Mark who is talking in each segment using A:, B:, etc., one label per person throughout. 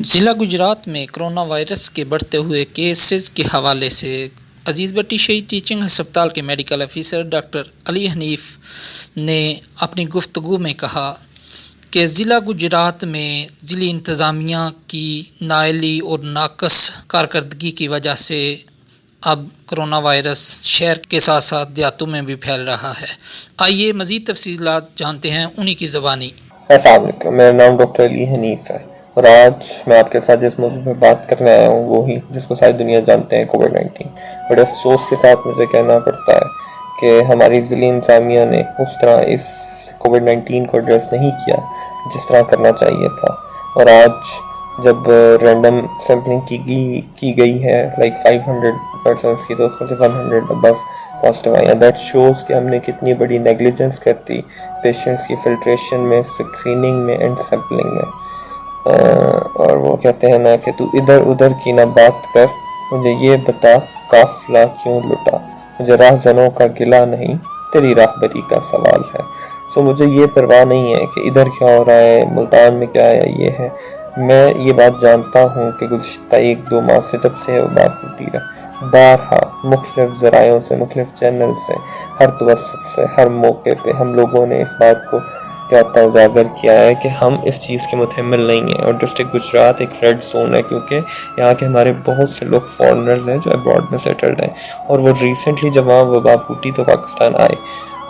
A: ضلع گجرات میں corona virus کے بڑھتے ہوئے کیسز کے حوالے سے عزیز بٹی شہید ٹیچنگ ہسپتال کے میڈیکل آفیسر ڈاکٹر علی حنیف نے اپنی گفتگو میں کہا کہ ضلع گجرات میں ضلعی انتظامیہ کی نااہلی اور ناقص کارکردگی کی وجہ سے اب کرونا وائرس شہر کے ساتھ ساتھ دیہاتوں میں بھی پھیل رہا ہے۔ آئیے مزید تفصیلات جانتے ہیں انہی کی زبانی۔
B: السلام علیکم، میرا نام ڈاکٹر علی حنیف ہے اور آج میں آپ کے ساتھ جس موضوع پہ بات کرنے آیا ہوں وہی جس کو ساری دنیا جانتے ہیں، کووڈ-19۔ بڑے افسوس کے ساتھ مجھے کہنا پڑتا ہے کہ ہماری ضلعی انتظامیہ نے اس طرح اس کووڈ-19 کو ایڈریس نہیں کیا جس طرح کرنا چاہیے تھا، اور آج جب رینڈم سیمپلنگ کی گئی ہے 500 پرسنس کی، تو اس میں سے 100 ابو پازیٹیو آئی ہیں۔ دیٹ شوز کہ ہم نے کتنی بڑی نیگلیجنس کرتی پیشنٹس کی فلٹریشن میں، اسکریننگ میں اینڈ سیمپلنگ میں۔ اور وہ کہتے ہیں نا کہ تو ادھر ادھر کی نہ بات کر، مجھے یہ بتا قافلہ کیوں لٹا، مجھے راہ زنوں کا گلہ نہیں، تیری راہبری کا سوال ہے۔ مجھے یہ پرواہ نہیں ہے کہ ادھر کیا ہو رہا ہے، ملتان میں کیا ہے، یہ ہے۔ میں یہ بات جانتا ہوں کہ گزشتہ 1-2 ماہ سے جب سے وہ بات ٹوٹی ہے، بارہا مختلف ذرائعوں سے، مختلف چینل سے، ہر توسط سے، ہر موقع پہ ہم لوگوں نے اس بات کو کہتا اجاگر کیا ہے کہ ہم اس چیز کے متحمل نہیں ہیں، اور ڈسٹرکٹ گجرات ایک ریڈ زون ہے کیونکہ یہاں کے ہمارے بہت سے لوگ فارنرز ہیں جو ابراڈ میں سیٹلڈ ہیں، اور وہ ریسنٹلی جب وہاں وبا پھوٹی تو پاکستان آئے۔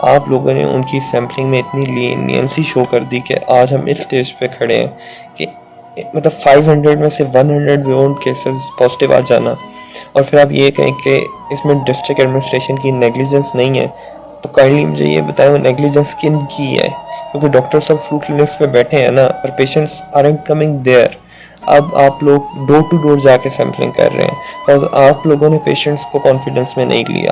B: آپ لوگوں نے ان کی سیمپلنگ میں اتنی لینینسی شو کر دی کہ آج ہم اس سٹیج پہ کھڑے ہیں کہ مطلب 500 میں سے 100 بیونڈ کیسز پازیٹیو آ جانا، اور پھر آپ یہ کہیں کہ اس میں ڈسٹرکٹ ایڈمنسٹریشن کی نیگلیجنس نہیں ہے، تو کائنڈلی مجھے یہ بتائیں وہ نیگلیجنس کن کی ہے؟ کیونکہ ڈاکٹر صاحب فلو کلینکس پہ بیٹھے ہیں نا، اور پیشنٹس آرنٹ کمنگ دیئر۔ اب آپ لوگ ڈور ٹو ڈور جا کے سیمپلنگ کر رہے ہیں، اور آپ لوگوں نے پیشنٹس کو کانفیڈنس میں نہیں لیا۔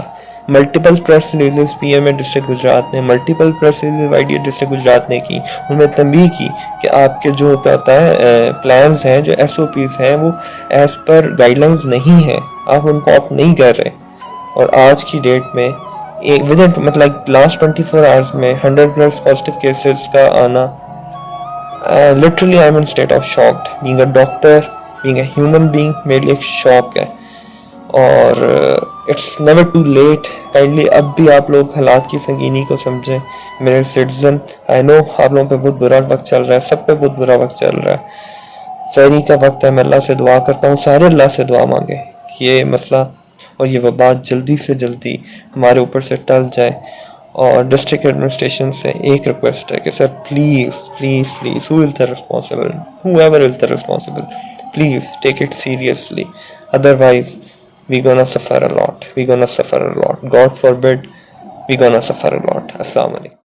B: Multiple press releases P M A district Gujrat نے، multiple press release I D A district Gujrat نے کی، ان میں تنبیہ کی کہ آپ کے جو ہوتا ہے پلانز ہیں، جو ایس او پیز ہیں، وہ ایز پر گائیڈ لائنز نہیں ہیں، آپ ان کو آپ نہیں کر رہے۔ اور آج کی ڈیٹ میں مطلب لاسٹ 24 آورز میں 100 پلس پازیٹیو کیسز کا آنا، literally I'm in state of shocked. being a doctor, being a human being، میرے لیے ایک شوق ہے، اور it's never too late. Kindly اب بھی آپ لوگ حالات کی سنگینی کو سمجھیں میرے سٹیزن۔ آئی نو آپ لوگوں پہ بہت برا وقت چل رہا ہے، سب پہ بہت برا وقت چل رہا ہے، سحری کا وقت ہے۔ میں اللہ سے دعا کرتا ہوں سارے اللہ سے دعا مانگے کہ یہ مسئلہ اور یہ وبا جلدی سے جلدی ہمارے اوپر سے ٹل جائے۔ اور ڈسٹرکٹ ایڈمنسٹریشن سے ایک ریکویسٹ ہے کہ sir please please please, who is the responsible, whoever is the responsible, please take it seriously, otherwise we gonna suffer a lot, God forbid we gonna suffer a lot۔ السلام علیکم۔